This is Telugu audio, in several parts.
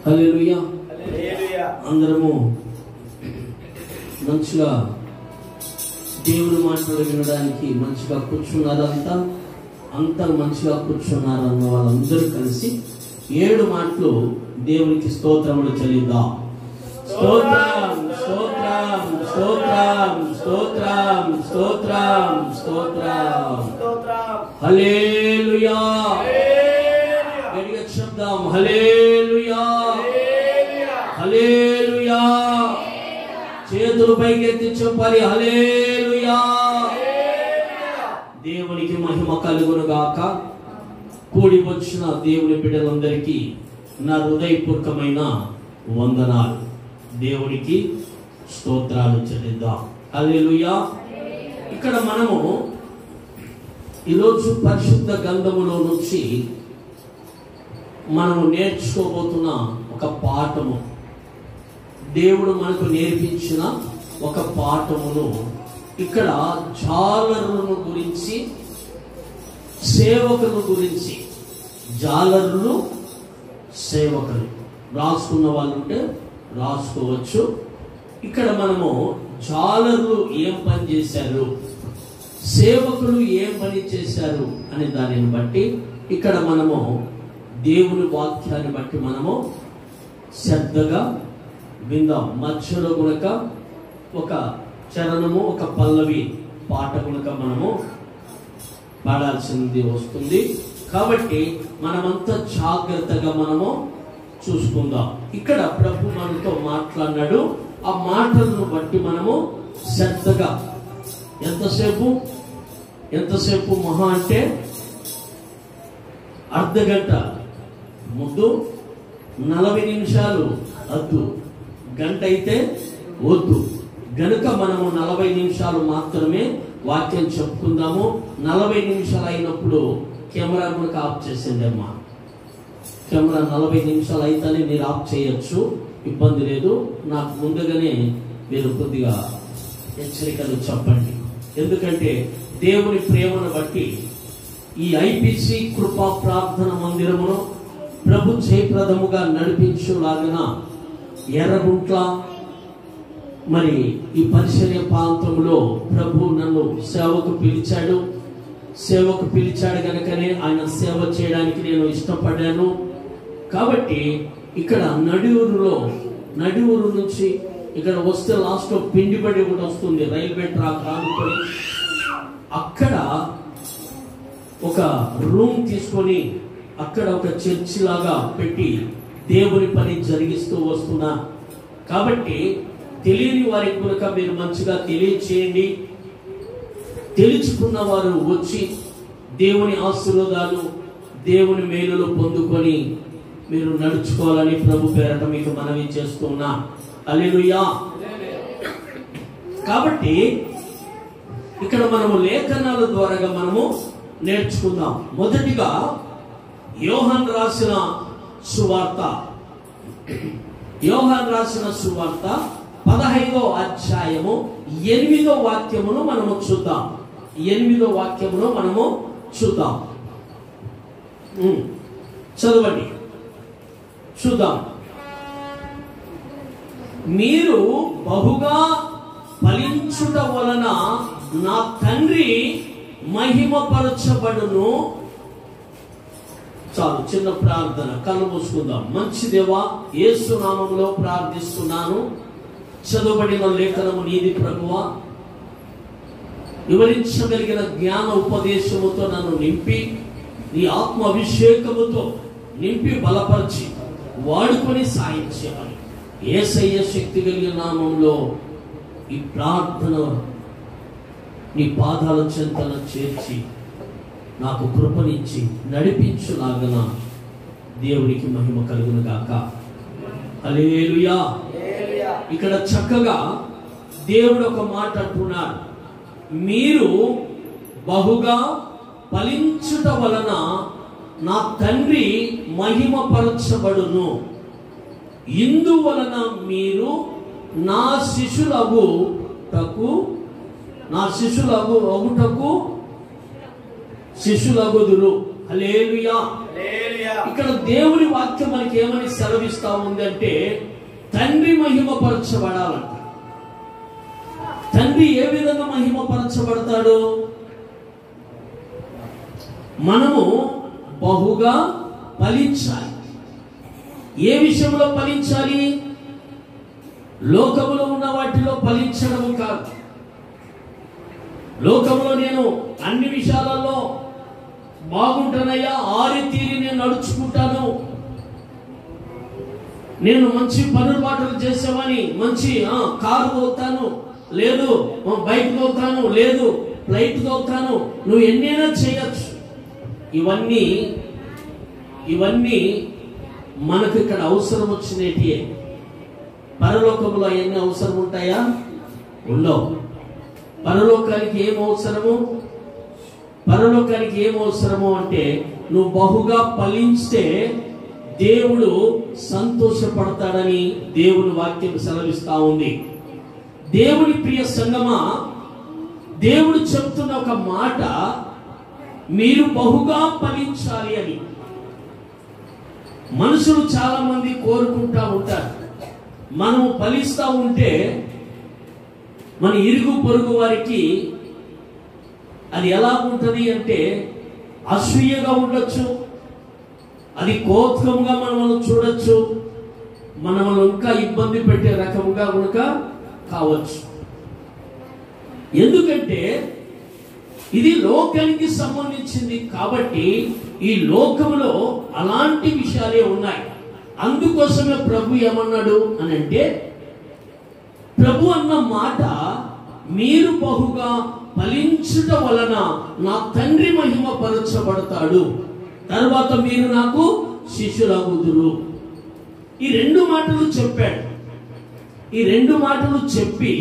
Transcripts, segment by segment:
హల్లెలూయా. అందరము మంచిగా దేవుని మాటలు వినడానికి మంచిగా కూర్చున్నారు. అంతా మంచిగా కూర్చున్నారు అన్న వాళ్ళందరూ కలిసి 7 మాటలు దేవునికి స్తోత్రములు చెల్లిద్దాం. స్తోత్రం స్తోత్రం స్తోత్రం స్తోత్రం స్తోత్రం స్తోత్రం. హల్లెలూయా. గట్టిగా చెప్దాం హల్లెలూయా హల్లెలూయా. చేతులు పైకెత్తి చెప్పాలి హల్లెలూయా. దేవునికి మహిమ కలుగును గాక. కూడి వచ్చిన దేవుని బిడ్డలందరికీ నా హృదయపూర్వకమైన వందనాలు. దేవునికి స్తోత్రాలు చెల్లిద్దాం. హల్లెలూయా. ఇక్కడ మనము ఈరోజు పరిశుద్ధ గ్రంథములో నుంచి మనము నేర్చుకోబోతున్న ఒక పాఠము, దేవుడు మనకు నేర్పించిన ఒక పాఠమును ఇక్కడ జాలరులను గురించి, సేవకుల గురించి. జాలరులు, సేవకులు రాసుకున్న వాళ్ళు ఉంటే రాసుకోవచ్చు. ఇక్కడ మనము జాలరులు ఏం పని చేశారు, సేవకులు ఏం పని చేశారు అనే దానిని బట్టి ఇక్కడ మనము దేవుని వాక్యాన్ని బట్టి మనము శ్రద్ధగా విందాం. మధ్యలో గునక ఒక చరణము, ఒక పల్లవి పాట గునక మనము పాడాల్సింది వస్తుంది. కాబట్టి మనమంతా జాగ్రత్తగా మనము చూసుకుందాం. ఇక్కడ ప్రభు మనతో మాట్లాడినాడు. ఆ మాటలను బట్టి మనము శ్రద్ధగా ఎంతసేపు మహా అంటే అర్ధగంట, ముందు 40 నిమిషాలు వద్దు, గంట అయితే వద్దు. గనుక మనము 40 నిమిషాలు మాత్రమే వాక్యం చెప్పుకుందాము. 40 నిమిషాలు అయినప్పుడు కెమెరా కూడా ఆఫ్ చేసింది అమ్మా. కెమెరా 40 నిమిషాలు అయితేనే మీరు ఆఫ్ చేయొచ్చు, ఇబ్బంది లేదు. నాకు ముందుగానే మీరు కొద్దిగా హెచ్చరికలు చెప్పండి. ఎందుకంటే దేవుని ప్రేమను బట్టి ఈ ఐపీసీ కృపా ప్రార్థన మందిరమును ప్రభు జయప్రదముగా నడిపించులాగిన ఎర్రగుంట్ల మరి ఈ పరిచర్య ప్రాంతంలో ప్రభు నన్ను సేవకు పిలిచాడు కనుకనే ఆయన సేవ చేయడానికి నేను ఇష్టపడ్డాను. కాబట్టి ఇక్కడ నడిఊరు నుంచి ఇక్కడ వస్తే లాస్ట్ లో పిండిబడి కూడా వస్తుంది, రైల్వే ట్రాక్ రానుకొని అక్కడ ఒక రూమ్ తీసుకొని అక్కడ ఒక చర్చి లాగా పెట్టి దేవుని పని జరిగిస్తూ వస్తున్నా. కాబట్టి తెలియని వారికి కనుక మీరు మంచిగా తెలియచేయండి. తెలుసుకున్న వారు వచ్చి దేవుని ఆశీర్వాదాలు, దేవుని మేలులు పొందుకొని మీరు నడుచుకోవాలని ప్రభు పేరట మీకు మనవి చేస్తున్నా. హల్లెలూయా. కాబట్టి ఇక్కడ మనము లేఖనాల ద్వారా మనము నేర్చుకుందాం. మొదటిగా యోహాను రాసిన సువార్త 15వ అధ్యాయము 8వ వాక్యమును మనము చూద్దాం. 8వ వాక్యమును మనము చూద్దాం. చదవండి, చూద్దాం. మీరు బహుగా ఫలించుట వలన నా తండ్రి మహిమపరచబడును. చాలు, చిన్న ప్రార్థన, కళ్ళు మూసుకుందాం. మంచి దేవా, యేసు నామములో ప్రార్థిస్తున్నాను. చదువుబడిన లేఖనము నీది ప్రభువా. వివరించగలిగిన జ్ఞాన ఉపదేశముతో నన్ను నింపి, నీ ఆత్మ అభిషేకముతో నింపి బలపరిచి వాడుకొని సాయం చేయమని యేసయ్య శక్తి కలిగిన నామంలో ఈ ప్రార్థన నీ పాదాల చెంతన చేర్చి నాకు కృపనిచ్చి నడిపించులాగన దేవునికి మహిమ కలుగును గాక. హల్లెలూయా. ఇక్కడ చక్కగా దేవుడు ఒక మాట అంటున్నాడు. మీరు బహుగా ఫలించుట వలన నా తండ్రి మహిమపరచబడును. ఇందువలన మీరు నా శిష్యులగుటకు శిష్యులగుదురు. హల్లెలూయా. ఇక్కడ దేవుని వాక్యం మనకి ఏమని సెలవిస్తా ఉందంటే తండ్రి మహిమపరచబడాలంట. తండ్రి ఏ విధంగా మహిమపరచబడతాడు? మనము బహుగా ఫలించాలి. ఏ విషయంలో ఫలించాలి? లోకములో ఉన్న వాటిలో ఫలించడము కాదు. లోకంలో నేను అన్ని విషయాలలో బాగుంటానయ్యా, ఆరి తీరి నేను నడుచుకుంటాను, నేను మంచి పనులు బాటలు చేసామని మంచి కారు తోలుతాను, లేదు బైక్ తోలుతాను, లేదు ఫ్లైట్ తోలుతాను, నువ్వు ఎన్నైనా చేయొచ్చు. ఇవన్నీ మనకు ఇక్కడ అవసరం వచ్చినట్టే. పరలోకంలో అవన్నీ అవసరం ఉంటాయా? ఉండవు. పరలోకానికి ఏం అవసరము అంటే నువ్వు బహుగా ఫలించితే దేవుడు సంతోషపడతాడని దేవుని వాక్యం సెలవిస్తా ఉంది. దేవుని ప్రియ సంగమా, దేవుడు చెప్తున్న ఒక మాట, మీరు బహుగా ఫలించాలి అని. మనుషులు చాలా మంది కోరుకుంటా ఉంటారు. మనము ఫలిస్తా ఉంటే మన ఇరుగు పొరుగు వారికి అది ఎలా ఉంటుంది అంటే అసూయగా ఉండొచ్చు, అది కోపంగా మనల్ని చూడొచ్చు, మనల్ని ఇంకా ఇబ్బంది పెట్టే రకంగా కనుక కావచ్చు. ఎందుకంటే ఇది లోకానికి సంబంధించింది కాబట్టి ఈ లోకంలో అలాంటి విషయాలే ఉన్నాయి. అందుకోసమే ప్రభు ఏమన్నాడు అని అంటే, ప్రభు అన్న మాట, మీరు బహుగా ఫలించుట వలన నా తండ్రి మహిమపరచబడతాడు, తర్వాత మీరు నాకు శిష్యులగుదురు. ఈ రెండు మాటలు చెప్పాడు. ఈ రెండు మాటలు చెప్పి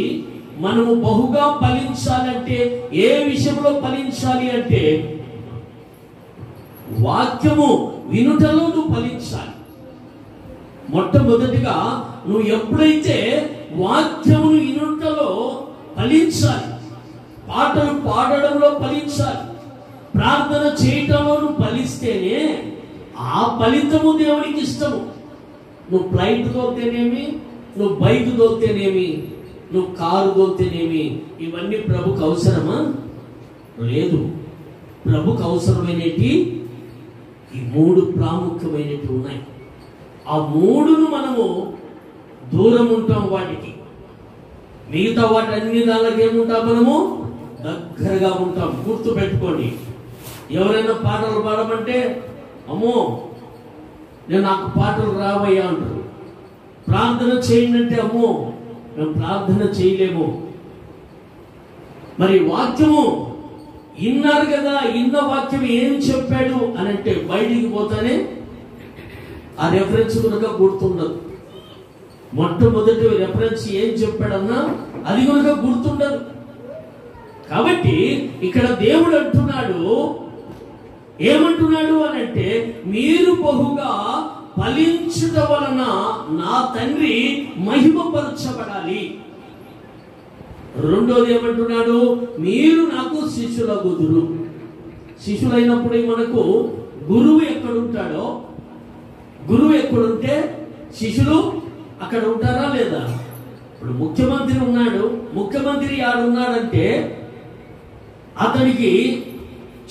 మనము బహుగా ఫలించాలంటే ఏ విషయంలో ఫలించాలి అంటే వాక్యము వినుటలో నువ్వు ఫలించాలి. మొట్టమొదటిగా నువ్వు ఎప్పుడైతే వాక్యమును వినుటలో ఫలించాలి, పాటలు పాడడంలో ఫలించాలి, ప్రార్థన చేయటంలో నువ్వు ఫలిస్తేనే ఆ ఫలితము దేవునికి ఇష్టము. నువ్వు ఫ్లైట్ తోలితేనేమి, నువ్వు బైక్ తోలితేనేమి, నువ్వు కారు తోలితేనేమి, ఇవన్నీ ప్రభుకు అవసరమా? లేదు. ప్రభుకు అవసరమైనవి ఈ మూడు ప్రాముఖ్యమైనవి ఉన్నాయి. ఆ మూడును మనము దూరం ఉంటాం వాటికి. మిగతా వాటి అన్ని దానికి ఏముంటాం? మనము దగ్గరగా ఉంటాం. గుర్తు పెట్టుకోండి. ఎవరైనా పాటలు పాడమంటే అమ్మో నాకు పాటలు రావయ్యా అంటారు. ప్రార్థన చేయండి అంటే అమ్మో మేము ప్రార్థన చేయలేము. మరి వాక్యము విన్నారు కదా, ఇన్న వాక్యం ఏం చెప్పాడు అని అంటే బయటికి పోతానే ఆ రెఫరెన్స్ కనుక గుర్తుండదు. మొట్టమొదటి రెఫరెన్స్ ఏం చెప్పాడన్నా అది కనుక గుర్తుండదు. కాబట్టి ఇక్కడ దేవుడు అంటున్నాడు, ఏమంటున్నాడు అని అంటే, మీరు బహుగా ఫలించుట వలన నా తండ్రి మహిమపరచబడాలి. రెండోది ఏమంటున్నాడు? మీరు నాకు శిష్యులగుదురు. శిష్యులైనప్పుడు మనకు గురువు ఎక్కడుంటాడో, గురువు ఎక్కడుంటే శిష్యులు అక్కడ ఉంటారా లేదా? ఇప్పుడు ముఖ్యమంత్రి ఉన్నాడు, ముఖ్యమంత్రి ఆడున్నాడంటే అతనికి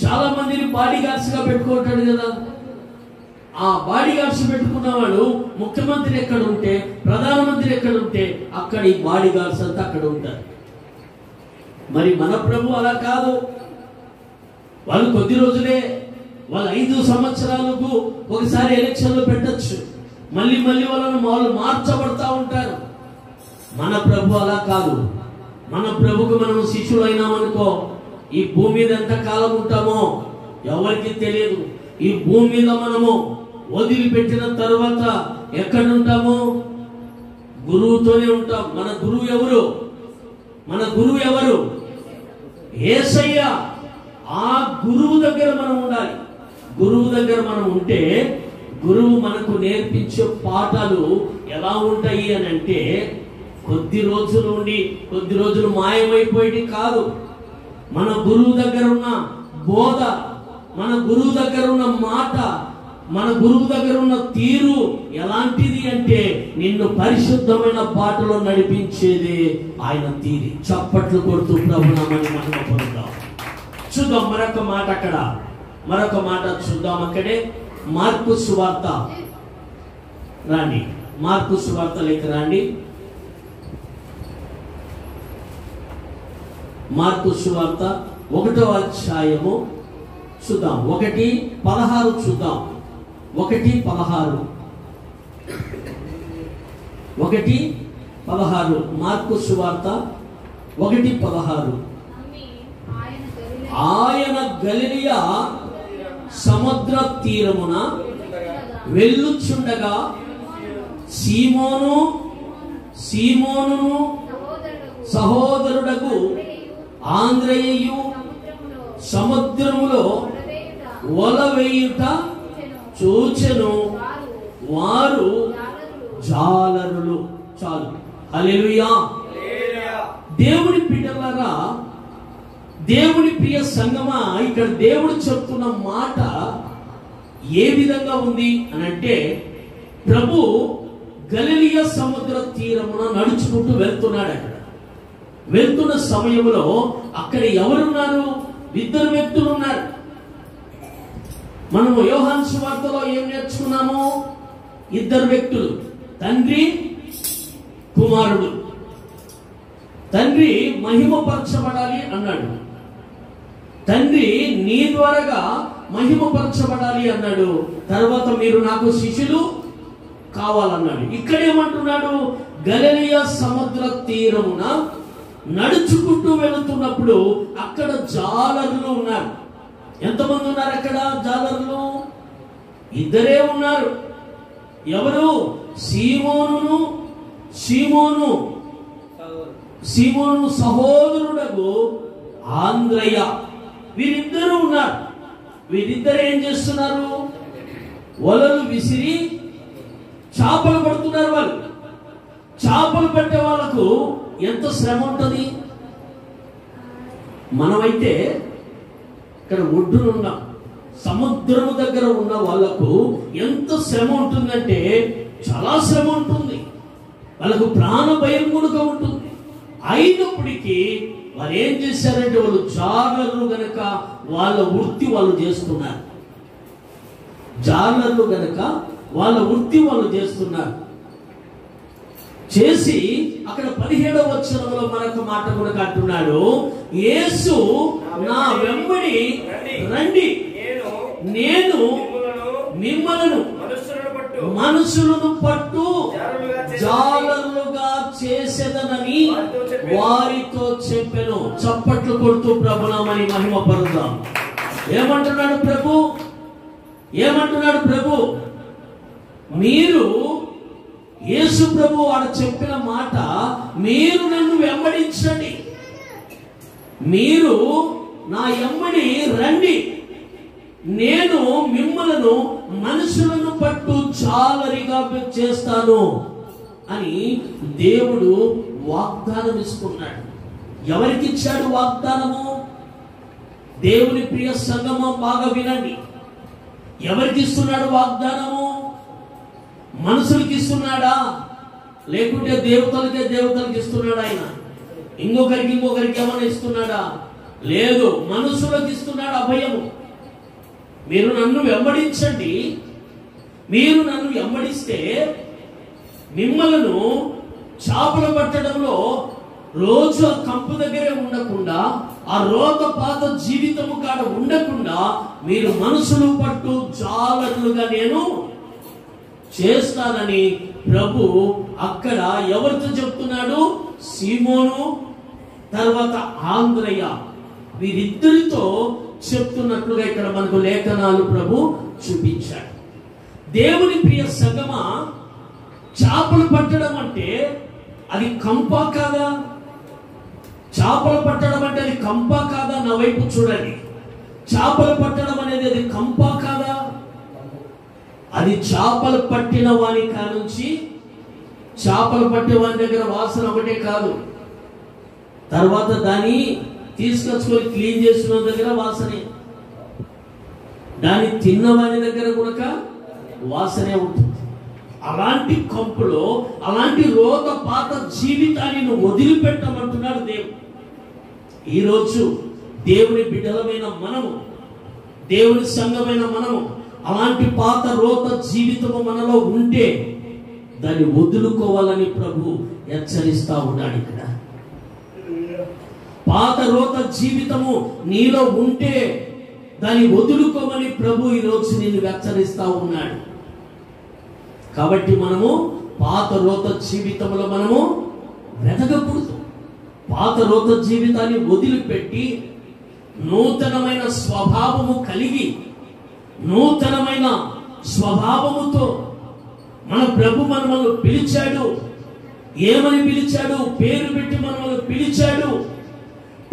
చాలా మందిని బాడీ గార్డ్స్ గా పెట్టుకుంటాడు కదా. ఆ బాడీ గార్డ్స్ పెట్టుకున్నవాడు ముఖ్యమంత్రి ఎక్కడ ఉంటే, ప్రధానమంత్రి ఎక్కడ ఉంటే అక్కడ ఈ బాడీ గార్డ్స్ అంతా అక్కడ ఉంటారు. మరి మన ప్రభు అలా కాదు. వాళ్ళు కొద్ది రోజులే, వాళ్ళు 5 సంవత్సరాలకు ఒకసారి ఎలక్షన్లు పెట్టచ్చు, మళ్ళీ వాళ్ళు మార్చబడతా ఉంటారు. మన ప్రభు అలా కాదు. మన ప్రభుకు మనం శిష్యులు అయినామనుకో, ఈ భూమి మీద ఎంత కాలం ఉంటామో ఎవరికి తెలియదు. ఈ భూమి మీద మనము వదిలిపెట్టిన తర్వాత ఎక్కడ ఉంటాము? గురువుతోనే ఉంటాం. మన గురువు ఎవరు? మన గురువు ఎవరు? యేసయ్య. ఆ గురువు దగ్గర మనం ఉండాలి. గురువు దగ్గర మనం ఉంటే గురువు మనకు నేర్పించే పాఠాలు ఎలా ఉంటాయి అని అంటే కొద్ది రోజులు ఉండి కొద్ది రోజులు మాయమైపోయేది కాదు. మన గురువు దగ్గర ఉన్న బోధ మన గురువు దగ్గర ఉన్న మాట, మన గురువు దగ్గర ఉన్న తీరు ఎలాంటిది అంటే నిన్ను పరిశుద్ధమైన బాటలో నడిపించేది ఆయన తీరి. చప్పట్లు కొడుతూ ప్రభునామని మహిమ పొందుదాం. చూద్దాం మరొక మాట, అక్కడ మరొక మాట చూద్దాం. అక్కడే మార్కు సువార్త రాండి, మార్కు సువార్త లేక రండి. మార్కు సువార్త 1వ అధ్యాయము చూద్దాం. 1:16 చూద్దాం. 1:16 మార్కు సువార్త 1:16. ఆయన గలిలయ సముద్ర తీరమున వెళ్ళుచుండగా సీమోను సహోదరుడకు ఆంద్రేయు సముద్రములో వల వేయుట చూచెను. వారు జాలరులు. చాలు. హల్లెలూయా. దేవుని బిడ్డలారా, దేవుని ప్రియ సంగమా, ఇక్కడ దేవుడు చెప్తున్న మాట ఏ విధంగా ఉంది అని అంటే, ప్రభు గలిలయ సముద్ర తీరమున నడుచుకుంటూ వెళ్తున్నాడు. అక్కడ వెళ్తున్న సమయంలో అక్కడ ఎవరున్నారు? 2 వ్యక్తులు ఉన్నారు. మనము యోహాను సువార్తలో ఏం నేర్చుకున్నాము? 2 వ్యక్తులు, తండ్రి కుమారుడు. తండ్రి మహిమపరచబడాలి అన్నాడు. తండ్రి నీ ద్వారాగా మహిమపరచబడాలి అన్నాడు. తర్వాత మీరు నాకు శిష్యులు కావాలన్నాడు. ఇక్కడేమంటున్నాడు? గలిలయ సముద్ర తీరమున నడుచుకుంటూ వెళుతున్నప్పుడు అక్కడ జాలరులు ఉన్నారు. ఎంతమంది ఉన్నారు అక్కడ జాలరులు? 2 ఉన్నారు. ఎవరు? సీమోను సహోదరుడకు ఆంద్రయ. వీరిద్దరూ ఉన్నారు. వీరిద్దరు ఏం చేస్తున్నారు? వలలు విసిరి చేపలు పడుతున్నారు. వాళ్ళు చేపలు పట్టే వాళ్ళకు ఎంత శ్రమ ఉంటుంది. మనమైతే ఇక్కడ ఒడ్డునున్న సముద్రము దగ్గర ఉన్న వాళ్ళకు ఎంత శ్రమ ఉంటుందంటే చాలా శ్రమ ఉంటుంది. వాళ్ళకు ప్రాణ భయం కూడా ఉంటుంది. అయినప్పటికీ వాళ్ళు ఏం చేశారంటే, వాళ్ళు జాలర్లు గనక వాళ్ళ వృత్తి వాళ్ళు చేస్తున్నారు. జాలర్లు గనక వాళ్ళ వృత్తి వాళ్ళు చేస్తున్నారు. చేసి అక్కడ 17వ వచనంలో మరొక మాట కూడా అంటున్నాడు, యేసు నా వెంబడి రండి, నేను మిమ్మలను మనుషులను పట్టు జాలరులుగా చేసేదనని వారితో చెప్పెను. చప్పట్లు కొడుతూ ప్రభునామని మహిమ పరుద్దాం. ఏమంటున్నాడు ప్రభు? మీరు, యేసు ప్రభు వాడు చెప్పిన మాట, మీరు నన్ను వెంబడించండి, మీరు నా వెంబడి రండి, నేను మిమ్మలను మనుషులను పట్టు జాలరిగా చేస్తాను అని దేవుడు వాగ్దానం ఇస్తున్నాడు. ఎవరికి ఇచ్చాడు వాగ్దానము? దేవుని ప్రియ సంగమం బాగా వినండి. ఎవరికి ఇస్తున్నాడు వాగ్దానము? మనుషులకి ఇస్తున్నాడా? లేకుంటే దేవతలకి ఇస్తున్నాడా? ఆయన ఇంకొకరికి ఏమైనా ఇస్తున్నాడా? లేదు, మనుషులకు ఇస్తున్నాడు అభయము. మీరు నన్ను వెంబడించండి, మీరు నన్ను వెంబడిస్తే మిమ్మలను చేపలు పట్టడంలో రోజు ఆ కంపు దగ్గరే ఉండకుండా, ఆ రోతపాత జీవితము కాడ ఉండకుండా మీరు మనుషులు పట్టు జాలరులుగా నేను చేస్తానని ప్రభు అక్కడ ఎవరితో చెప్తున్నాడు? సీమోను, తర్వాత ఆంద్రయ, వీరిద్దరితో చెప్తున్నట్లుగా ఇక్కడ మనకు లేఖనాలు ప్రభు చూపించాడు. దేవుని ప్రియ సంగమా, చేపలు పట్టడం అంటే అది కంపా కాదా? చేపలు పట్టడం అంటే అది కంపా కాదా? నా వైపు చూడండి. చేపలు పట్టడం అనేది అది కంపా కాదా? అది చేపలు పట్టిన వాని కానుంచి, చేపలు పట్టే వాని దగ్గర వాసన ఒకటే కాదు, తర్వాత దాన్ని తీసుకొచ్చుకొని క్లీన్ చేసిన దగ్గర వాసనే. దాన్ని తిన్నవాని దగ్గర కూడా వాసనే ఉంటుంది. అలాంటి కంపులో అలాంటి రోగ పాత జీవితాన్ని నువ్వు వదిలిపెట్టమంటున్నాడు దేవుడు. ఈరోజు దేవుని బిడ్డలమైన మనము, దేవుని సంఘమైన మనము అలాంటి పాత రోత జీవితము మనలో ఉంటే దాన్ని వదులుకోవాలని ప్రభు హెచ్చరిస్తా ఉన్నాడు. ఇక్కడ పాత రోత జీవితము నీలో ఉంటే దాన్ని వదులుకోమని ప్రభు ఈరోజు నిన్ను హెచ్చరిస్తా ఉన్నాడు. కాబట్టి మనము పాత రోత జీవితంలో మనము వెతకకూడదు. పాత రోత జీవితాన్ని వదిలిపెట్టి నూతనమైన స్వభావము కలిగి నూతనమైన స్వభావముతో మన ప్రభు మనల్ని పిలిచాడు. ఏమని పిలిచాడు? పేరు పెట్టి మనల్ని పిలిచాడు.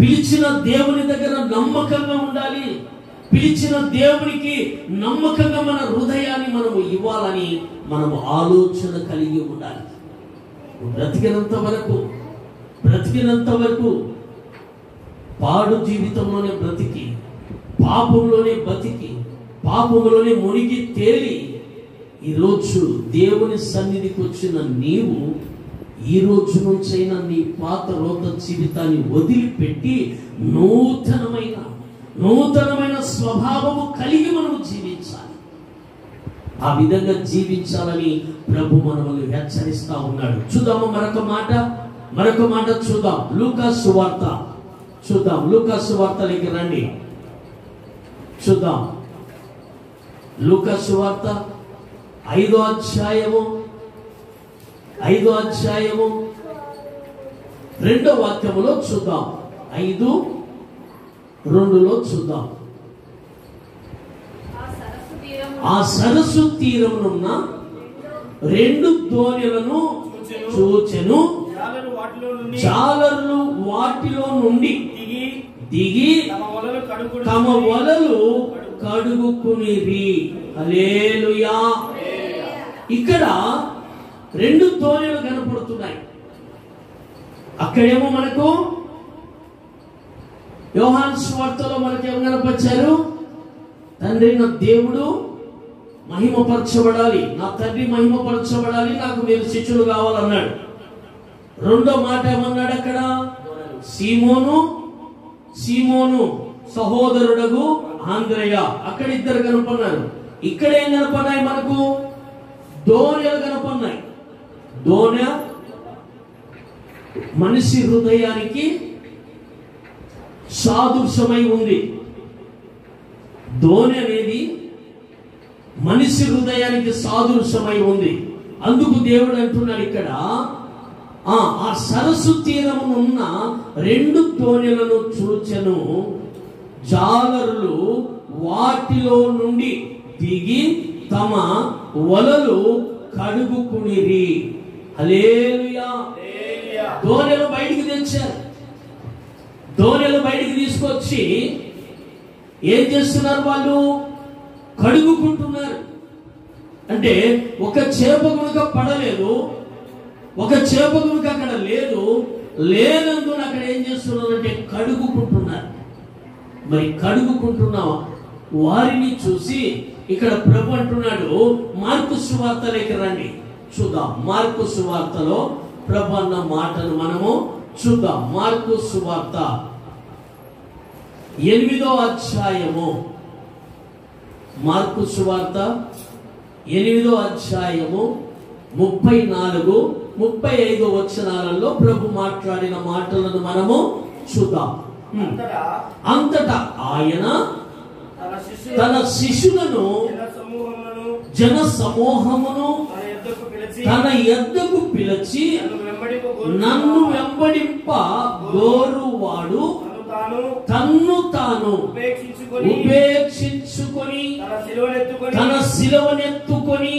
పిలిచిన దేవుని దగ్గర నమ్మకంగా ఉండాలి. పిలిచిన దేవునికి నమ్మకంగా మన హృదయాన్ని మనము ఇవ్వాలని మనము ఆలోచన కలిగి ఉండాలి. బ్రతికినంత వరకు పాడు జీవితంలోనే బ్రతికి, పాపంలోనే బతికి, పాపంలోనే మునిగి తేలి ఈరోజు దేవుని సన్నిధికి వచ్చిన నీవు ఈ రోజు నుంచైనా నీ పాత రోత జీవితాన్ని వదిలిపెట్టి నూతనమైన స్వభావము కలిగి మనము జీవించాలి. ఆ విధంగా జీవించాలని ప్రభు మనల్ని హెచ్చరిస్తా ఉన్నాడు. చూద్దాము మరొక మాట చూద్దాం. లూకాసు వార్త చూద్దాం. లూకాసు వార్తలోకి రండి. చూద్దాం లూకాసు వార్త 5వ అధ్యాయము 2వ వాక్యములో చూద్దాం. 5:2 చూద్దాం. ఆ సరస్సు తీరమునున్న 2 దోణులను చూచెను. జాలరులు వాటిలో నుండి దిగి తమ వలలు కడుగుకునిరి. హల్లెలూయా. ఇక్కడ 2 దోణులు కనపడుతున్నాయి. అక్కడేమో మనకు యోహాను సువార్తలో మనకి ఏం కనపరిచారు? తండ్రి నా దేవుడు మహిమపరచబడాలి, నా తండ్రి మహిమపరచబడాలి, నాకు మీరు శిష్యులు కావాలన్నాడు. రెండో మాట ఏమన్నాడు అక్కడ? సీమోను సహోదరుడగు ఆంద్రేయ. అక్కడ 2 కనపడినారు. ఇక్కడ ఏం కనపడినాయి? మనకు దోణెలు కనపడినాయి. దోణె మనిషి హృదయానికి సాదృశ్యమై ఉంది. దోణె అనేది మనిషి హృదయానికి సాదృశ్యమై ఉంది. అందుకు దేవుడు అంటున్నాడు ఇక్కడ, ఆ సరస్సు తీరమునున్న 2 దోణెలను చూచెను. జాలరులు వాటిలో నుండి దిగి తమ వలలు కడుగుకునిరి. హల్లెలూయా. దోణెలు బయటికి తెచ్చారు. దోణెలు బయటికి తీసుకొచ్చి ఏం చేస్తున్నారు? వాళ్ళు కడుగుకుంటున్నారు. అంటే ఒక చేప కనుక పడలేదు, ఒక చేప కనుక అక్కడ లేనందున అక్కడ ఏం చేస్తున్నారు అంటే కడుగుకుంటున్నారు. మరి కడుగుకుంటున్నావా? వారిని చూసి ఇక్కడ ప్రభు అంటున్నాడు, మార్కు సువార్తలోకి రండి చూద్దాం. మార్కు సువార్తలో ప్రభు అన్న మాటను మనము చూద్దాం. మార్కు సువార్త 8వ అధ్యాయము. మార్కు సువార్త 8వ అధ్యాయము 34, 35 వచనాలలో ప్రభు మాట్లాడిన మాటలను మనము చూద్దాం. అంతటా ఆయన తన శిష్యులను జన సమూహమును తన యొద్దకు పిలిచి, నన్ను వెంబడింప గోరువాడు తన్ను తాను ఉపేక్షించుకొని తన శిలువనెత్తుకొని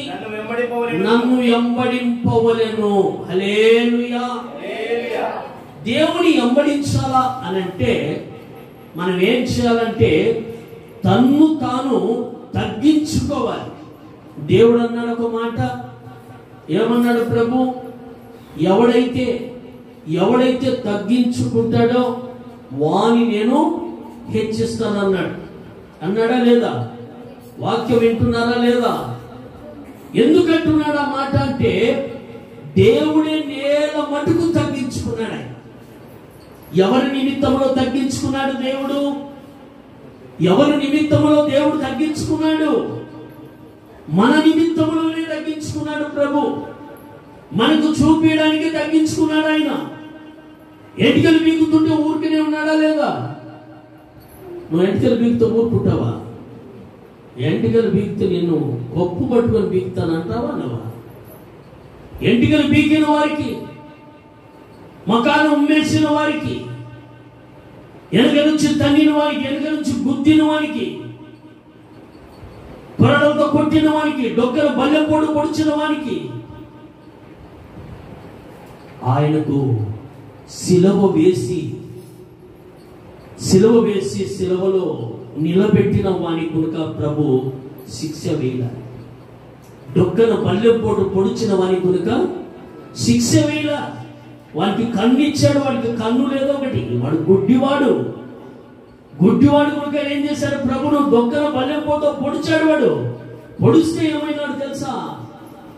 నన్ను వెంబడింపవలెను. హల్లెలూయా. దేవుని వెంబడించాలా అనంటే మనం ఏం చేయాలంటే తన్ను తాను తగ్గించుకోవాలి. దేవుడు అన్నాడు ఒక మాట. ఏమన్నాడు ప్రభు? ఎవడైతే తగ్గించుకుంటాడో వాని నేను హెచ్చిస్తానన్నాడు. అన్నాడా లేదా? వాక్యం వింటున్నారా లేదా? ఎందుకంటున్నాడు ఆ మాట అంటే దేవుడే నేల మటుకు తగ్గించుకున్నాడు. ఆయన ఎవరి నిమిత్తములో తగ్గించుకున్నాడు దేవుడు? ఎవరి నిమిత్తములో దేవుడు తగ్గించుకున్నాడు? మన నిమిత్తములోనే తగ్గించుకున్నాడు ప్రభు. మనకు చూపించడానికి తగ్గించుకున్నాడు ఆయన. ఎంటికలు బీగుతుంటే ఊరికనే ఉన్నాడా లేదా? నువ్వు ఎంటికలు బీగుతూ ఊరుకుంటావా? ఎంటికలు బీగితే నిన్ను కొప్పు పట్టుకొని బీగుతానంటావా? నువ్వా? ఎంటికలు బీగిన వారికి, మకాను ఉమ్మేసిన వారికి, వెనక నుంచి తన్నిన వారికి, వెనక నుంచి గుద్దిన వారికి, కొరడంతో కొట్టిన వానికి, డొక్కల బల్లెపోడు పొడిచిన వానికి ఆయనకు సిలువ వేసి సిలువలో నిలబెట్టిన వాని కనుక ప్రభు శిక్ష వేయాలి. డొక్కన బల్లెపోటు పొడిచిన వాని కనుక శిక్ష వేయాలి. వానికి కన్ను ఇచ్చాడు, వాడికి కన్ను లేదో ఒకటి. వాడు గుడ్డివాడు కనుక ఏం చేశాడు? ప్రభును దొక్కన బల్లెపోతో పొడిచాడు. వాడు పొడిస్తే ఏమైనాడు తెలుసా?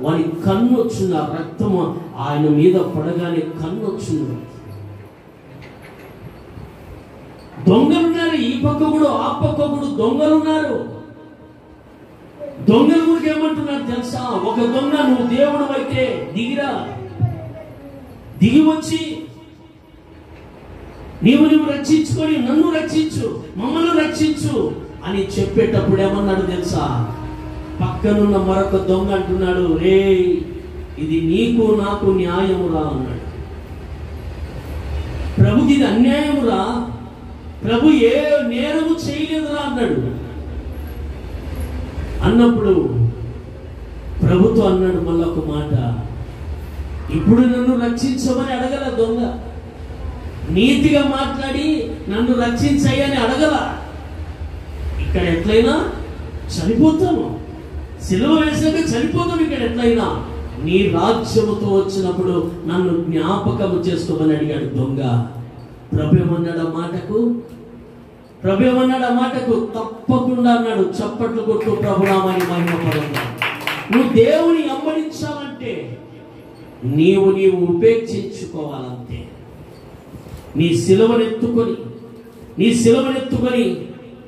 వాని కన్ను వచ్చింది. ఆ రక్తము ఆయన మీద పడగానే కన్ను వచ్చింది. దొంగలున్నారు, ఈ పక్క కూడా ఆ పక్క కూడా దొంగలున్నారు. దొంగల గురికి ఏమంటున్నారు తెలుసా? ఒక దొంగ, నువ్వు దేవుడు అయితే దిగిరా, దిగి వచ్చి నీవు రక్షించుకొని నన్ను రక్షించు, మమ్మల్ని రక్షించు అని చెప్పేటప్పుడు ఏమన్నాడు తెలుసా? పక్కనున్న మరొక దొంగ అంటున్నాడు, రే ఇది నీకు నాకు న్యాయమురా అన్నాడు. ప్రభుకి ఇది అన్యాయమురా, ప్రభు ఏ నేరము చేయలేదురా అన్నాడు. అన్నప్పుడు ప్రభుతో అన్నాడు మళ్ళీ ఒక మాట, ఇప్పుడు నన్ను రక్షించమని అడగల దొంగ. నీతిగా మాట్లాడి నన్ను రక్షించయ్యని అడగల. ఇక్కడ ఎట్లయినా చనిపోతాను, సిలువ వేసాక చనిపోతాం. ఇక్కడ ఎట్లయినా నీ రాజ్యముతో వచ్చినప్పుడు నన్ను జ్ఞాపకము చేసుకోమని అడిగాడు దొంగ. ప్రభు ఏమన్నాడు ఆ మాటకు? తప్పకుండా అన్నాడు. చప్పట్లు కొట్టు, ప్రభునామాన్ని మహిమపడతాడు. నువ్వు దేవుని వెంబడించాలంటే నీవు ఉపేక్షించుకోవాలంతే. నీ సిలువనెత్తుకొని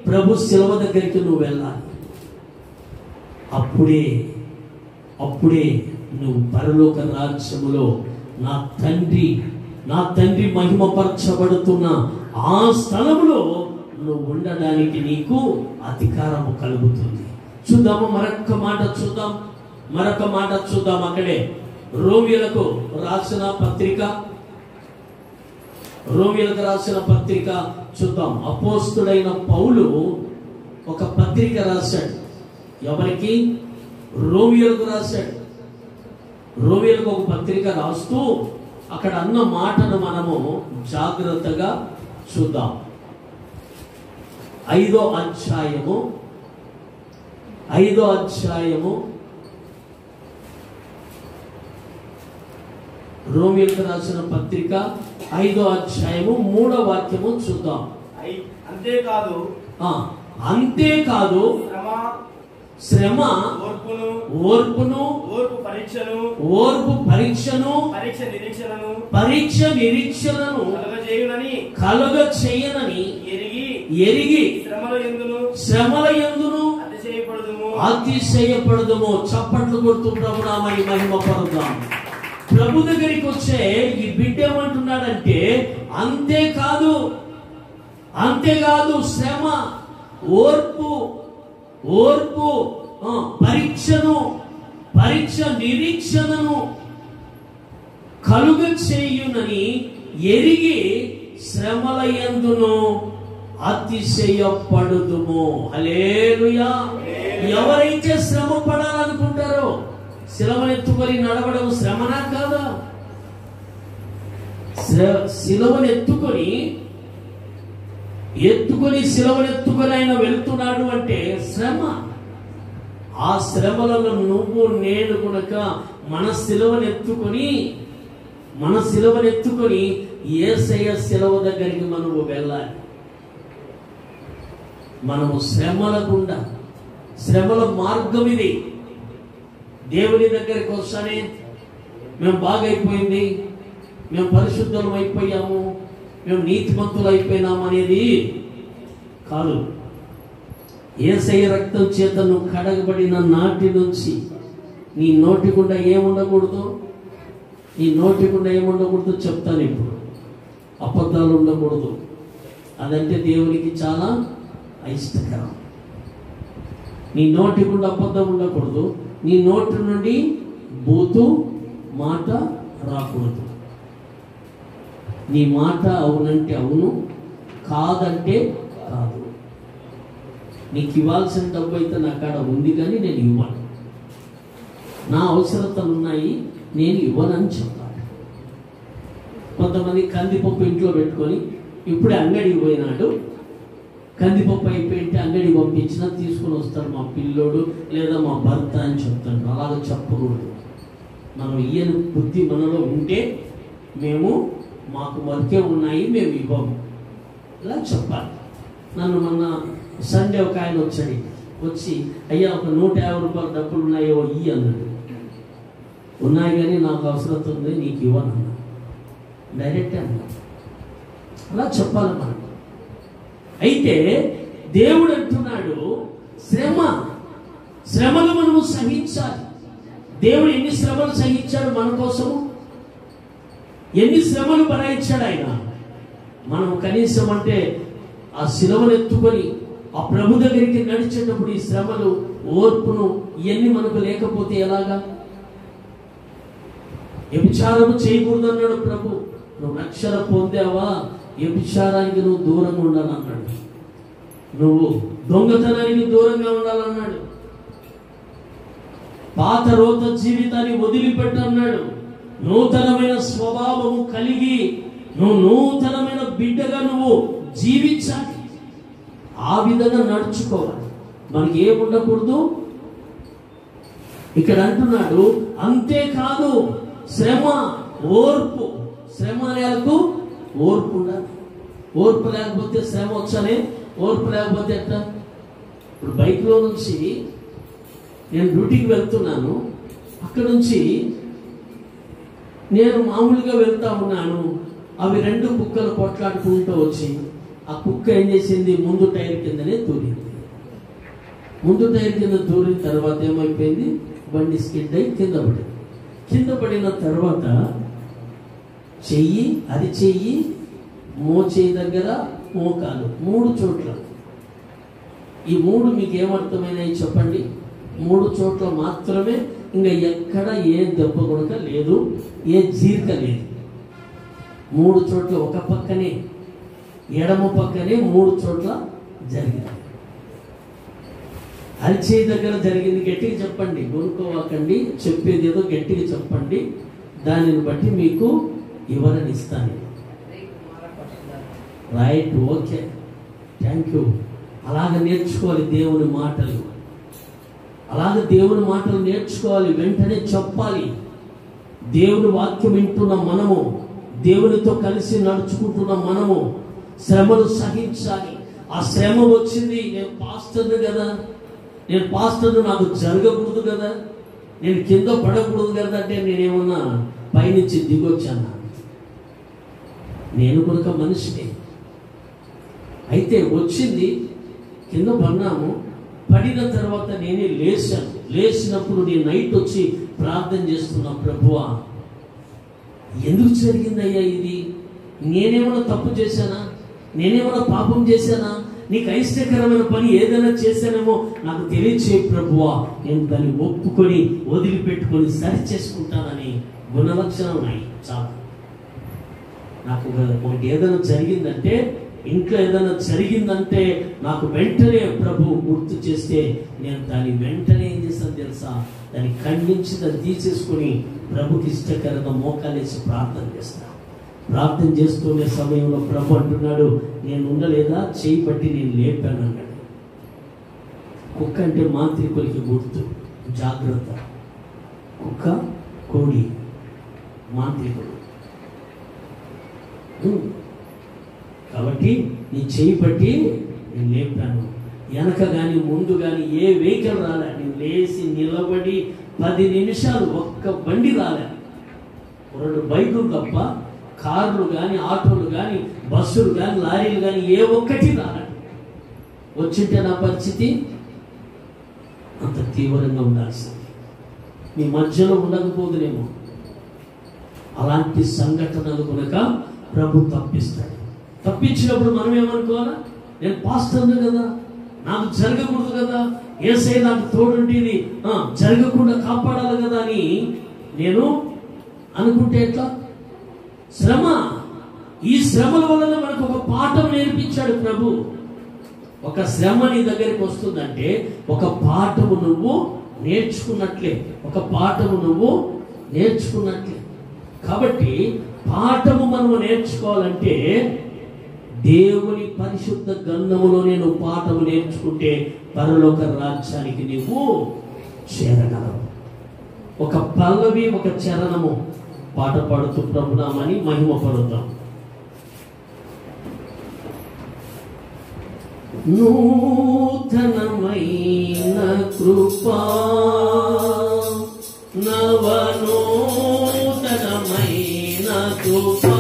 ప్రభు సిలువ దగ్గరికి నువ్వు వెళ్ళాలి. అప్పుడే నువ్వు పరలోక రాజ్యములో నా తండ్రి మహిమపరచబడుతున్న ఆ స్థలములో నువ్వు ఉండడానికి నీకు అధికారము కలుగుతుంది. చూద్దాము, మరొక మాట చూద్దాం. అక్కడే రోమిలకు రాసిన పత్రిక చూద్దాం. అపోస్తుడైన పౌలు ఒక పత్రిక రాశాడు. ఎవరికి? రోమిలకు రాశాడు. రోమిలకు ఒక పత్రిక రాస్తూ అక్కడ అన్న మాటను మనము జాగ్రత్తగా చూద్దాం. 5వ అధ్యాయము రోమిలకు రాసిన పత్రిక 5వ అధ్యాయము 3వ వాక్యము చూద్దాం. అంతేకాదు శ్రమ, ఓర్పు పరీక్షను పరీక్ష నిరీక్షలను కలుగ చేయనని ఎరిగి శ్రమల యందును అతిశయపడదుము. చప్పట్లు కొడుతూ ప్రభునామాన్ని మహిమపరుద్దాం. ప్రభు దగ్గరికి వచ్చే ఈ బిడ్డ ఏమంటున్నాడంటే, అంతేకాదు శ్రమ, ఓర్పు పరీక్ష నిరీక్షణను కలుగ చేయునని ఎరిగి శ్రమల యందును అతిశయపడుదుము. హల్లెలూయా. ఎవరైతే శ్రమ పడాలనుకుంటారో, సిలువనెత్తుకొని నడవడం శ్రమనా కాదా? సిలువనెత్తుకొని ఆయన వెళ్తున్నాడు అంటే శ్రమ. ఆ శ్రమలలో నువ్వు నేను కనుక మన సిలువనెత్తుకొని యేసయ్య సిలువ దగ్గరికి మనము వెళ్ళాలి. మనము శ్రమల గుండా శ్రమల మార్గం ఇది. దేవుని దగ్గరికి వస్తానే మేము బాగైపోయింది, మేము పరిశుద్ధం అయిపోయాము, మేము నీతిమంతులు అయిపోయినాము అనేది కాదు. యేసయ్య రక్తం చేత నువ్వు కడగబడిన నాటి నుంచి నీ నోటి గుండా ఏముండకూడదు, నీ నోటి గుండా ఏముండకూడదు చెప్తాను ఇప్పుడు. అబద్ధాలు ఉండకూడదు. అదంటే దేవునికి చాలా అయిష్టకరం. నీ నోటి గుండా అబద్ధం ఉండకూడదు. నీ నోటి నుండి బూతు మాట రాకూడదు. నీ మాట అవునంటే అవును, కాదంటే కాదు. నీకు ఇవ్వాల్సిన డబ్బు అయితే నా కాడ ఉంది కానీ నేను ఇవ్వను, నా అవసరతలు ఉన్నాయి, నేను ఇవ్వనని చెప్పాలి. కొంతమంది కందిపప్పు ఇంట్లో పెట్టుకొని ఇప్పుడే అంగడికి పోయినాడు, కందిపప్పు అయిపోయింటే అంగడికి పంపించినా తీసుకొని వస్తాడు మా పిల్లోడు లేదా మా భర్త అని చెప్తాడు. అలాగ చెప్పకూడదు. మనం ఈయన బుద్ధి మనలో ఉంటే మేము మాకు వర్కే ఉన్నాయి, మేము ఇవ్వము, ఇలా చెప్పాలి. నన్ను మొన్న సండే ఒక ఆయన వచ్చి అయ్యా ఒక 150 రూపాయలు డబ్బులు ఉన్నాయో ఇయ్యి అన్నాడు. ఉన్నాయి కానీ నాకు అవసరం ఉంది, నీకు ఇవ్వను అన్నా. డైరెక్ట్ అన్నా. అలా చెప్పాలి మనం. అయితే దేవుడు అంటున్నాడు శ్రమలు మనము సహించాలి. దేవుడు ఎన్ని శ్రమలు సహించాడు మన కోసము, ఎన్ని శ్రమలు భరించాడు ఆయన. మనం కనీసం అంటే ఆ శిలువను ఎత్తుకొని ఆ ప్రభు దగ్గరికి నడిచేటప్పుడు ఈ శ్రమలు, ఓర్పును ఇవన్నీ మనకు లేకపోతే ఎలాగా? వ్యభిచారము చేయకూడదు అన్నాడు ప్రభు. నువ్వు రక్షణ పొందావా, వ్యభిచారానికి నువ్వు దూరంగా ఉండాలన్నాడు. నువ్వు దొంగతనానికి దూరంగా ఉండాలన్నాడు. పాత రోత జీవితాన్ని వదిలిపెట్టు అన్నాడు. నూతనమైన స్వభావము కలిగి నువ్వు నూతనమైన బిడ్డగా నువ్వు జీవించాలి. ఆ విధంగా నడుచుకోవాలి. మనకి ఏముండకూడదు. ఇక్కడ అంటున్నాడు అంతేకాదు శ్రమ, ఓర్పు. శ్రమ అనేకు ఓర్పు ఉండాలి. ఓర్పు లేకపోతే శ్రమ వచ్చానే, ఓర్పు లేకపోతే ఎట్లా? ఇప్పుడు బైక్లో నుంచి నేను డ్యూటీకి వెళ్తున్నాను, అక్కడ నుంచి నేను మామూలుగా వెళ్తా ఉన్నాను. అవి 2 కుక్కలు కొట్లాడుకుంటూ వచ్చి ఆ కుక్క ఏం చేసింది, ముందు టైర్ కిందనే దూరింది. ముందు టైర్ కింద దూరిన తర్వాత ఏమైపోయింది, బండి స్కిడ్ అయి కింద పడింది. కింద పడిన తర్వాత చెయ్యి, అరిచెయ్యి, మోచేయి దగ్గర, మోకాలు 3 చోట్ల. ఈ 3 మీకు ఏమర్థమైనాయి చెప్పండి? 3 చోట్ల మాత్రమే, ఇంకా ఎక్కడ ఏ దెబ్బ కొనక లేదు, ఏ జీర్క లేదు. 3 చోట్ల ఒక పక్కనే, ఎడమ పక్కనే 3 చోట్ల జరిగింది. అరిచేయి దగ్గర జరిగింది. గట్టిగా చెప్పండి, కొనుక్కోవాకండి, చెప్పేది ఏదో గట్టిగా చెప్పండి. దానిని బట్టి మీకు వివరణ ఇస్తాను. Right, okay, thank you. అలాగ నేర్చుకోవాలి దేవుని మాటలు. అలాగ దేవుని మాటలు నేర్చుకోవాలి, వెంటనే చెప్పాలి. దేవుని వాక్యం వింటున్న మనము, దేవునితో కలిసి నడుచుకుంటున్న మనము శ్రమలు సహించాలి. ఆ శ్రమ వచ్చింది, నేను పాస్టర్ని కదా, నేను పాస్టర్ను, నాకు జరగకూడదు కదా, నేను కింద పడకూడదు కదా అంటే నేనేమన్నా పైనుంచి దిగొచ్చాను? నేను కూడా మనిషిని. అయితే వచ్చింది, కింద పడినాము. పడిన తర్వాత నేనే లేచాను. లేచినప్పుడు నేను నైట్ వచ్చి ప్రార్థన చేస్తున్నా, ప్రభువా ఎందుకు జరిగిందయ్యా ఇది? నేనేమైనా తప్పు చేశానా? నేనేమైనా పాపం చేశానా? నీకు అయిష్టకరమైన పని ఏదైనా చేశానేమో నాకు తెలియచేయి ప్రభువా. నేను దాన్ని ఒప్పుకొని వదిలిపెట్టుకొని సరి చేసుకుంటానని గుణలక్షణం ఉన్నాయి చాలా. నాకు ఒకటి ఏదైనా జరిగిందంటే, ఇంట్లో ఏదైనా జరిగిందంటే నాకు వెంటనే ప్రభు గుర్తు చేస్తే నేను దాన్ని వెంటనే ఏం చేస్తాను తెలుసా? దాన్ని ఖండించి దాన్ని తీసేసుకొని ప్రభుకి ఇష్టకరంగా మోకాలేసి ప్రార్థన చేస్తాను. ప్రార్థన చేస్తున్న సమయంలో ప్రభు అంటున్నాడు, నేను ఉండలేదా, చేయి పట్టి నేను లేపాను అన్నాడు. కుక్క అంటే మాంత్రికులకి గుర్తు, జాగ్రత్త. కుక్క, కోడి మాంత్రికుడు. కాబట్టి నీ చేయి పట్టి నేను లేపాను. వెనక కానీ ముందు కానీ ఏ వెహికల్ రాలే. నేను లేచి నిలబడి 10 నిమిషాలు ఒక్క బండి రాలే. 2 బైకులు తప్ప కార్లు కానీ, ఆటోలు కానీ, బస్సులు కానీ, లారీలు కానీ ఏ ఒక్కటి రాలే. వచ్చింటే నా పరిస్థితి అంత తీవ్రంగా ఉండాల్సింది. మీ మధ్యలో ఉండకపోదునేమో. అలాంటి సంఘటనలు కనుక ప్రభు తప్పిస్తాడు. తప్పించినప్పుడు మనం ఏమనుకోవాలా? నేను పాస్టర్ను కదా, నాకు జరగకూడదు కదా, యేసయ్య నాకు తోడుండి ఇది జరగకుండా కాపాడాలి కదా అని నేను అనుకుంటే ఎట్లా? శ్రమ, ఈ శ్రమల వలన మనకు ఒక పాఠం నేర్పించాడు ప్రభు. ఒక శ్రమ నీ దగ్గరికి వస్తుందంటే ఒక పాఠము నువ్వు నేర్చుకున్నట్లే, ఒక పాఠము నువ్వు నేర్చుకున్నట్లే. కాబట్టి పాఠము మనము నేర్చుకోవాలంటే దేవుని పరిశుద్ధ గ్రంథములో నేను పాఠము నేర్చుకుంటే పరలోక రాజ్యానికి నీవు చేరగలవు. ఒక పల్లవి, ఒక చరణము పాట పాడుతూ ప్రభునామని మహిమ పడుతాం. నూతనమైన కృపా, నవనూతనమైన కృపా,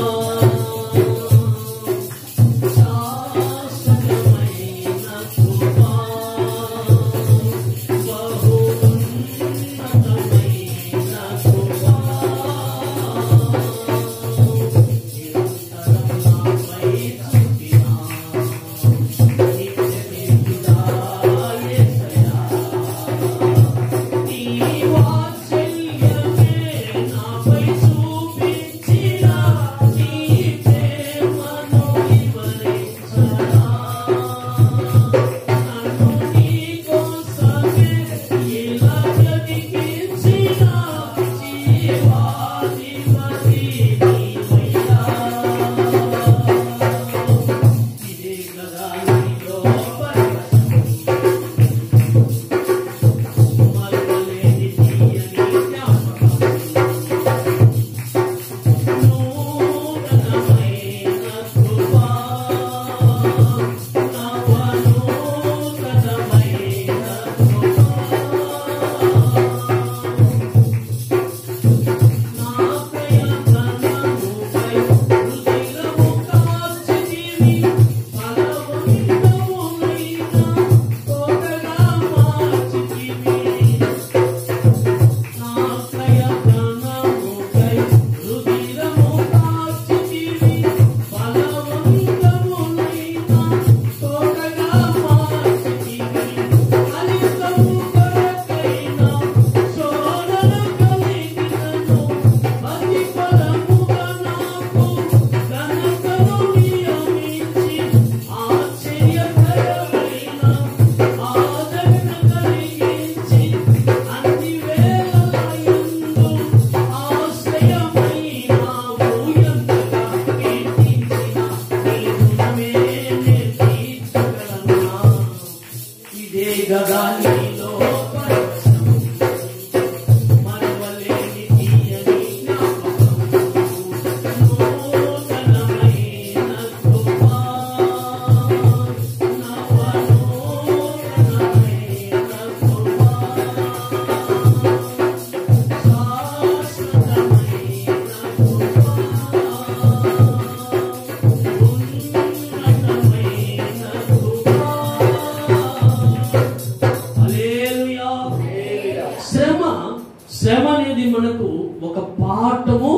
శ్రమ అనేది మనకు ఒక పాఠము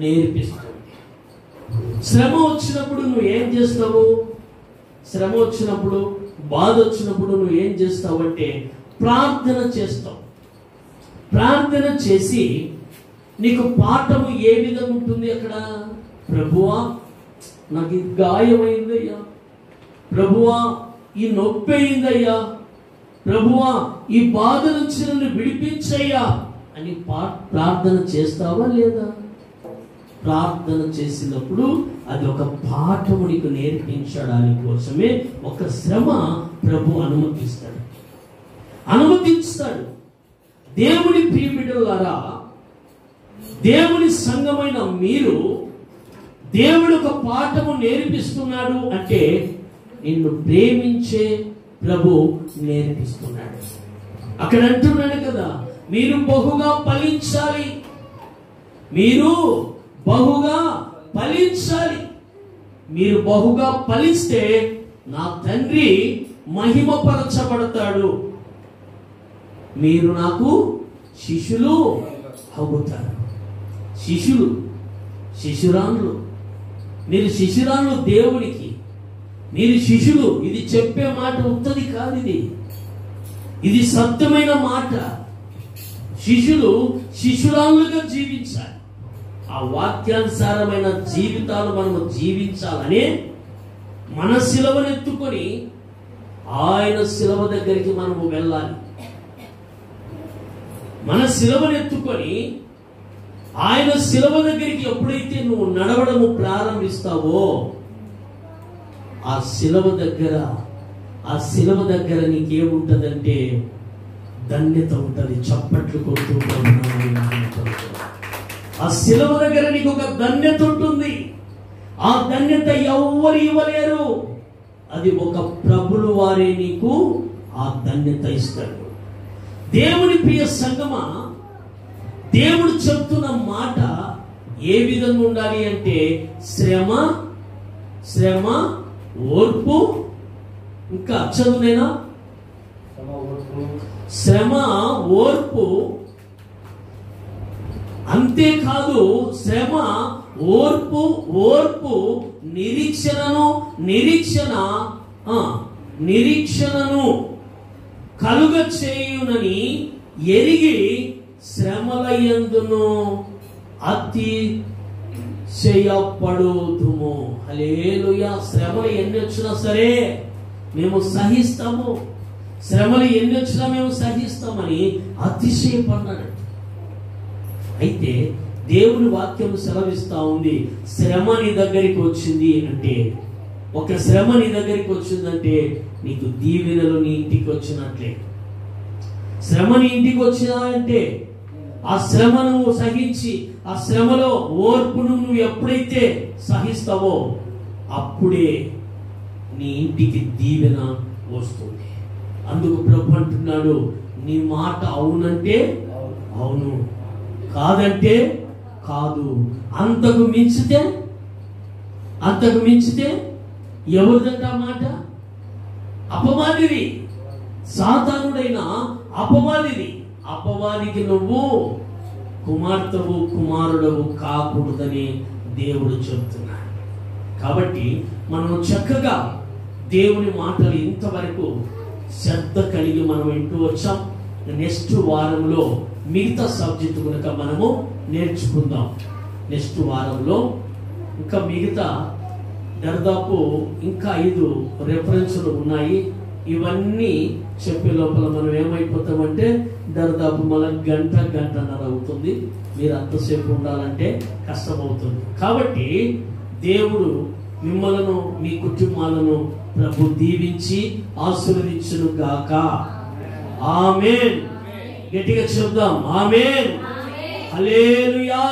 నేర్పిస్తుంది. శ్రమ వచ్చినప్పుడు నువ్వు ఏం చేస్తావు? శ్రమ వచ్చినప్పుడు, బాధ వచ్చినప్పుడు నువ్వు ఏం చేస్తావు అంటే ప్రార్థన చేస్తావు. ప్రార్థన చేసి నీకు పాఠము ఏ విధంగా ఉంటుంది అక్కడ? ప్రభువా నాకు ఈ గాయమైందయ్యా, ప్రభువా ఈ నొప్పి అయిందయ్యా, ప్రభువా ఈ బాధ నుంచి నన్ను విడిపించయ్యా అని ప్రార్థన చేస్తావా లేదా? ప్రార్థన చేసినప్పుడు అది ఒక పాఠము నీకు నేర్పించడానికి కోసమే ఒక శ్రమ ప్రభు అనుమతిస్తాడు. దేవుని ప్రియబిడ్డలారా, దేవుని సంఘమైన మీరు, దేవుడు ఒక పాఠము నేర్పిస్తున్నాడు అంటే నిన్ను ప్రేమించే ప్రభు నేర్పిస్తున్నాడు. అక్కడ అంటున్నాడు కదా, మీరు బహుగా ఫలించాలి, మీరు బహుగా ఫలించాలి. మీరు బహుగా ఫలిస్తే నా తండ్రి మహిమపరచబడతాడు, మీరు నాకు శిష్యులు అవుతారు. శిష్యులు, శిష్యురాళ్ళు, మీరు శిష్యురాళ్ళు దేవునికి, మీరు శిష్యులు. ఇది చెప్పే మాట ఉత్తది కాదు, ఇది సత్యమైన మాట. శిష్యులు శిష్యురాళ్ళుగా జీవించాలి. ఆ వాక్యానుసారమైన జీవితాలు మనము జీవించాలని మన శిలువనెత్తుకొని ఆయన శిలువ దగ్గరికి మనము వెళ్ళాలి. మన శిలువనెత్తుకొని ఆయన శిలువ దగ్గరికి ఎప్పుడైతే నువ్వు నడవడము ప్రారంభిస్తావో ఆ శిలువ దగ్గర నీకేముంటదంటే ధన్యత ఉంటుంది. చప్పట్లు కొడుతూ ఆ శిలువ దగ్గర నీకు ఒక ధన్యత ఉంటుంది. ఆ ధన్యత ఎవ్వరు ఇవ్వలేరు. అది ఒక ప్రభువు వారే నీకు ఆ ధన్యత ఇస్తాడు. దేవుని ప్రియ సంగమా, దేవుడు చెప్తున్న మాట ఏ విధంగా ఉండాలి అంటే శ్రమ, ఓర్పు, ఇంకా చదువునేనా, శ్రమ, ఓర్పు, అంతేకాదు శ్రమ, ఓర్పు, నిరీక్షణను కలుగ చేయునని ఎరిగి శ్రమల యందును అతిశయపడుదుము. హల్లెలూయా. శ్రమలు ఎన్ని వచ్చినా సరే మేము సహిస్తాము, శ్రమలు ఎన్ని వచ్చినా మేము సహిస్తామని అతిశయపడినాడు. అయితే దేవుని వాక్యం సెలవిస్తా ఉంది, శ్రమ నీ దగ్గరికి వచ్చింది అంటే, ఒక శ్రమ నీ దగ్గరికి వచ్చిందంటే నీకు దీవెనలు నీ ఇంటికి వచ్చినట్లే. శ్రమ నీ ఇంటికి వచ్చినాయంటే ఆ శ్రమను సహించి ఆ శ్రమలో ఓర్పును నువ్వు ఎప్పుడైతే సహిస్తావో అప్పుడే నీ ఇంటికి దీవెన వస్తుంది. అందుకు ప్రభు అంటున్నాడు, నీ మాట అవునంటే అవును, కాదంటే కాదు. అంతకు మించితే ఎవరిదంట మాట? అపవాదిది, సాతానుడైన అపవాదిది. అపవాదికి నువ్వు కుమార్తెవు, కుమారుడవు కాకూడదని దేవుడు చెప్తున్నాడు. కాబట్టి మనం చక్కగా దేవుని మాటలు ఇంతవరకు శ్రద్ధ కలిగి మనం వింటూ వచ్చాం. నెక్స్ట్ వారంలో మిగతా సబ్జెక్టు కనుక మనము నేర్చుకుందాం. నెక్స్ట్ వారంలో ఇంకా మిగతా దాదాపు ఇంకా 5 రెఫరెన్స్లు ఉన్నాయి. ఇవన్నీ చెప్పే లోపల మనం ఏమైపోతామంటే దాదాపు మన గంటన్నర అవుతుంది. మీరు అంతసేపు ఉండాలంటే కష్టమవుతుంది. కాబట్టి దేవుడు మిమ్మలను, మీ కుటుంబాలను ప్రభు దీవించి ఆశీర్వదించును గాక. ఆమేన్. గట్టిగా చెప్దాం, ఆమేన్. హల్లెలూయా.